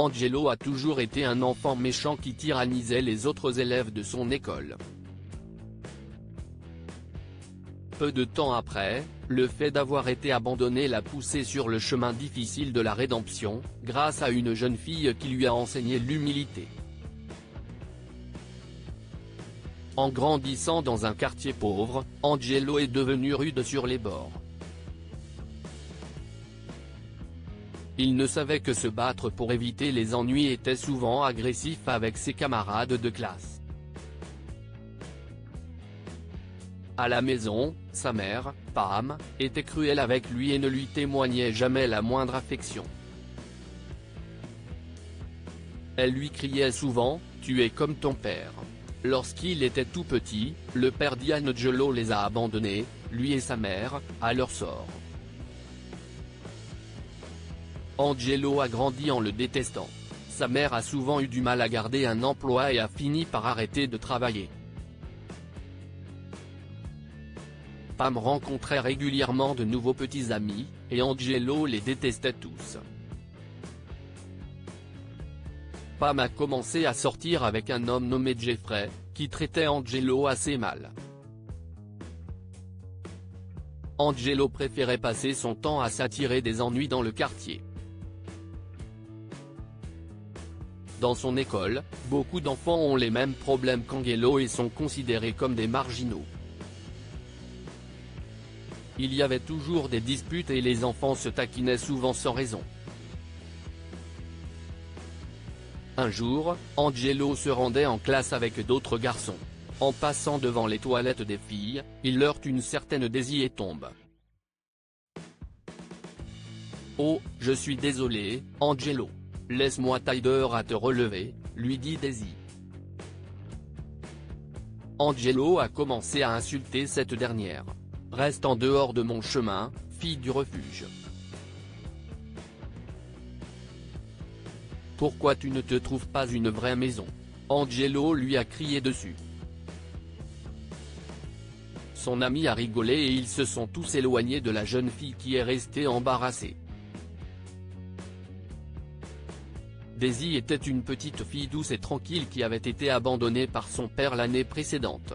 Angelo a toujours été un enfant méchant qui tyrannisait les autres élèves de son école. Peu de temps après, le fait d'avoir été abandonné l'a poussé sur le chemin difficile de la rédemption, grâce à une jeune fille qui lui a enseigné l'humilité. En grandissant dans un quartier pauvre, Angelo est devenu rude sur les bords. Il ne savait que se battre pour éviter les ennuis et était souvent agressif avec ses camarades de classe. À la maison, sa mère, Pam, était cruelle avec lui et ne lui témoignait jamais la moindre affection. Elle lui criait souvent « Tu es comme ton père ». Lorsqu'il était tout petit, le père d'Angelo les a abandonnés, lui et sa mère, à leur sort. Angelo a grandi en le détestant. Sa mère a souvent eu du mal à garder un emploi et a fini par arrêter de travailler. Pam rencontrait régulièrement de nouveaux petits amis, et Angelo les détestait tous. Pam a commencé à sortir avec un homme nommé Jeffrey, qui traitait Angelo assez mal. Angelo préférait passer son temps à s'attirer des ennuis dans le quartier. Dans son école, beaucoup d'enfants ont les mêmes problèmes qu'Angelo et sont considérés comme des marginaux. Il y avait toujours des disputes et les enfants se taquinaient souvent sans raison. Un jour, Angelo se rendait en classe avec d'autres garçons. En passant devant les toilettes des filles, il heurte une certaine Daisy et tombe. « Oh, je suis désolé, Angelo. Laisse-moi t'aider à te relever », lui dit Daisy. Angelo a commencé à insulter cette dernière. « Reste en dehors de mon chemin, fille du refuge. Pourquoi tu ne te trouves pas une vraie maison ?» Angelo lui a crié dessus. Son ami a rigolé et ils se sont tous éloignés de la jeune fille qui est restée embarrassée. Daisy était une petite fille douce et tranquille qui avait été abandonnée par son père l'année précédente.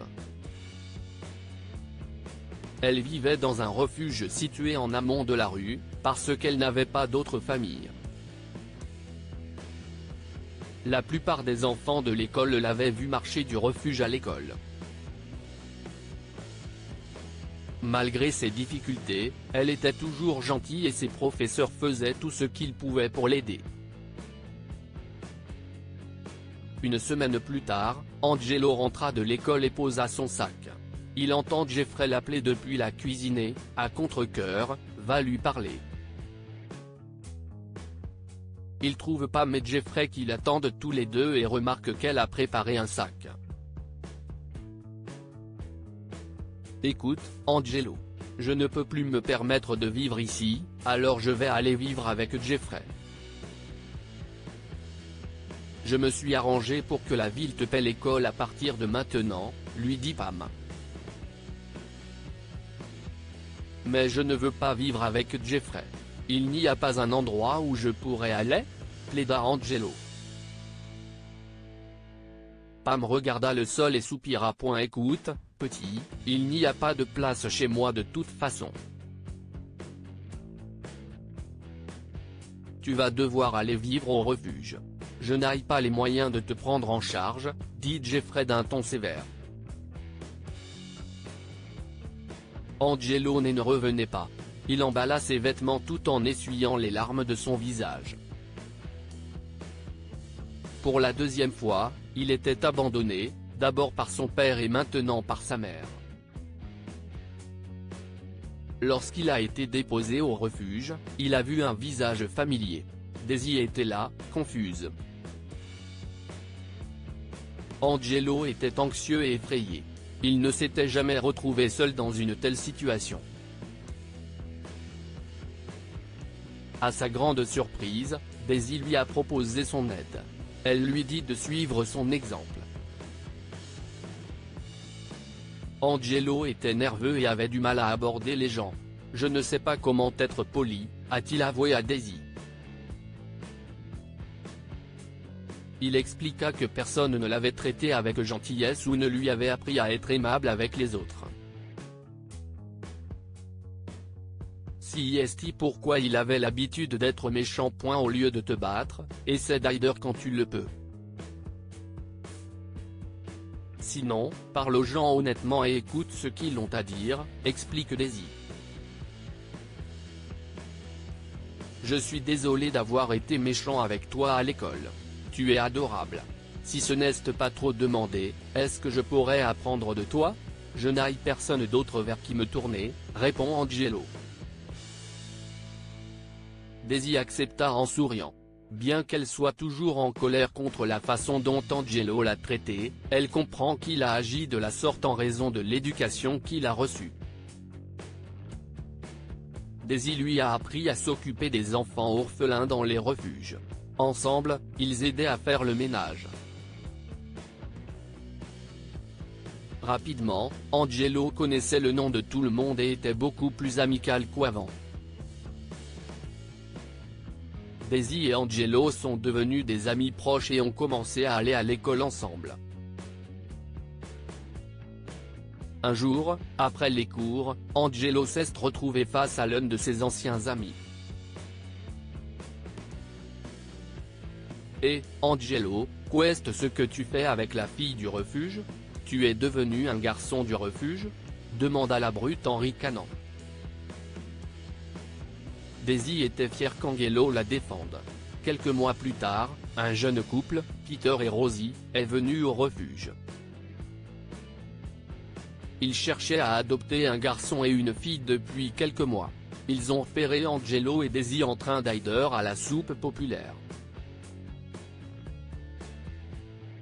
Elle vivait dans un refuge situé en amont de la rue, parce qu'elle n'avait pas d'autre famille. La plupart des enfants de l'école l'avaient vue marcher du refuge à l'école. Malgré ses difficultés, elle était toujours gentille et ses professeurs faisaient tout ce qu'ils pouvaient pour l'aider. Une semaine plus tard, Angelo rentra de l'école et posa son sac. Il entend Jeffrey l'appeler depuis la cuisine et, à contre-cœur, va lui parler. Il trouve Pam et Jeffrey qui l'attendent tous les deux et remarque qu'elle a préparé un sac. « Écoute, Angelo. Je ne peux plus me permettre de vivre ici, alors je vais aller vivre avec Jeffrey. Je me suis arrangé pour que la ville te paie l'école à partir de maintenant », lui dit Pam. « Mais je ne veux pas vivre avec Jeffrey. Il n'y a pas un endroit où je pourrais aller ?» plaida Angelo. Pam regarda le sol et soupira. « Écoute, petit, il n'y a pas de place chez moi de toute façon. Tu vas devoir aller vivre au refuge. Je n'ai pas les moyens de te prendre en charge », dit Jeffrey d'un ton sévère. Angelo ne revenait pas. Il emballa ses vêtements tout en essuyant les larmes de son visage. Pour la deuxième fois, il était abandonné, d'abord par son père et maintenant par sa mère. Lorsqu'il a été déposé au refuge, il a vu un visage familier. Daisy était là, confuse. Angelo était anxieux et effrayé. Il ne s'était jamais retrouvé seul dans une telle situation. À sa grande surprise, Daisy lui a proposé son aide. Elle lui dit de suivre son exemple. Angelo était nerveux et avait du mal à aborder les gens. « Je ne sais pas comment être poli », a-t-il avoué à Daisy. Il expliqua que personne ne l'avait traité avec gentillesse ou ne lui avait appris à être aimable avec les autres. Si est pourquoi il avait l'habitude d'être méchant. Au lieu de te battre, essaie d'aider quand tu le peux. Sinon, parle aux gens honnêtement et écoute ce qu'ils ont à dire, explique Daisy. Je suis désolé d'avoir été méchant avec toi à l'école. Tu es adorable. Si ce n'est pas trop demandé, est-ce que je pourrais apprendre de toi? Je n'ai personne d'autre vers qui me tourner, répond Angelo. Daisy accepta en souriant. Bien qu'elle soit toujours en colère contre la façon dont Angelo l'a traitée, elle comprend qu'il a agi de la sorte en raison de l'éducation qu'il a reçue. Daisy lui a appris à s'occuper des enfants orphelins dans les refuges. Ensemble, ils aidaient à faire le ménage. Rapidement, Angelo connaissait le nom de tout le monde et était beaucoup plus amical qu'avant. Daisy et Angelo sont devenus des amis proches et ont commencé à aller à l'école ensemble. Un jour, après les cours, Angelo s'est retrouvé face à l'un de ses anciens amis. « Et, Angelo, qu'est ce que tu fais avec la fille du refuge? Tu es devenu un garçon du refuge ?» demanda la brute en ricanant. Daisy était fière qu'Angelo la défende. Quelques mois plus tard, un jeune couple, Peter et Rosie, est venu au refuge. Ils cherchaient à adopter un garçon et une fille depuis quelques mois. Ils ont repéré Angelo et Daisy en train d'aider à la soupe populaire.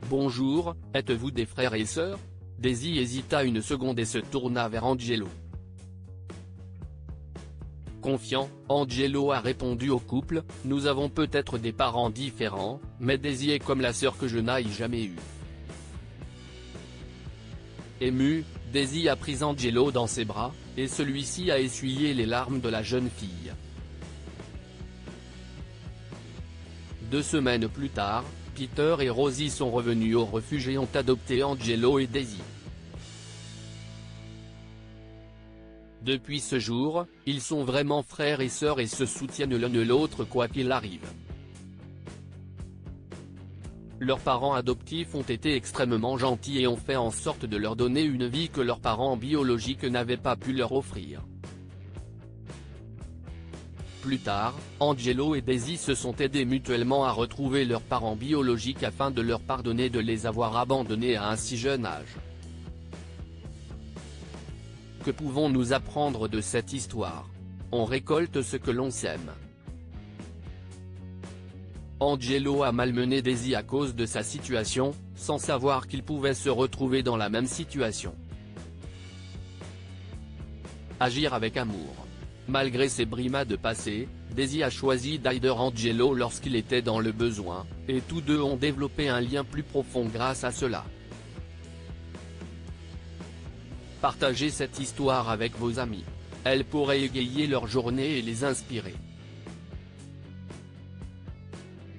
« Bonjour, êtes-vous des frères et sœurs ?» Daisy hésita une seconde et se tourna vers Angelo. Confiant, Angelo a répondu au couple, « Nous avons peut-être des parents différents, mais Daisy est comme la sœur que je n'ai jamais eue. » Émue, Daisy a pris Angelo dans ses bras, et celui-ci a essuyé les larmes de la jeune fille. 2 semaines plus tard, Peter et Rosie sont revenus au refuge et ont adopté Angelo et Daisy. Depuis ce jour, ils sont vraiment frères et sœurs et se soutiennent l'un de l'autre quoi qu'il arrive. Leurs parents adoptifs ont été extrêmement gentils et ont fait en sorte de leur donner une vie que leurs parents biologiques n'avaient pas pu leur offrir. Plus tard, Angelo et Daisy se sont aidés mutuellement à retrouver leurs parents biologiques afin de leur pardonner de les avoir abandonnés à un si jeune âge. Que pouvons-nous apprendre de cette histoire? On récolte ce que l'on sème. Angelo a malmené Daisy à cause de sa situation, sans savoir qu'il pouvait se retrouver dans la même situation. Agir avec amour. Malgré ses brimades passées, Daisy a choisi d'aider Angelo lorsqu'il était dans le besoin, et tous deux ont développé un lien plus profond grâce à cela. Partagez cette histoire avec vos amis. Elle pourrait égayer leur journée et les inspirer.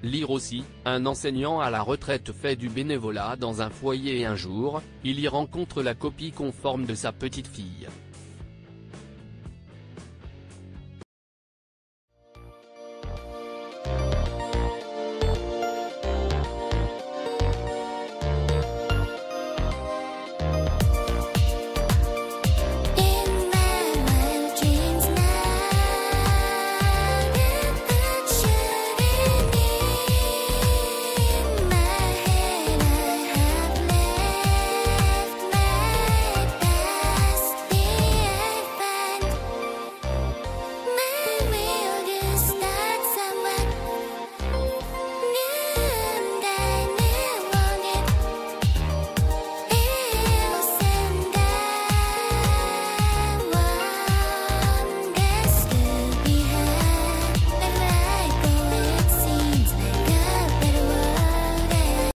Lire aussi, un enseignant à la retraite fait du bénévolat dans un foyer et un jour, il y rencontre la copie conforme de sa petite fille.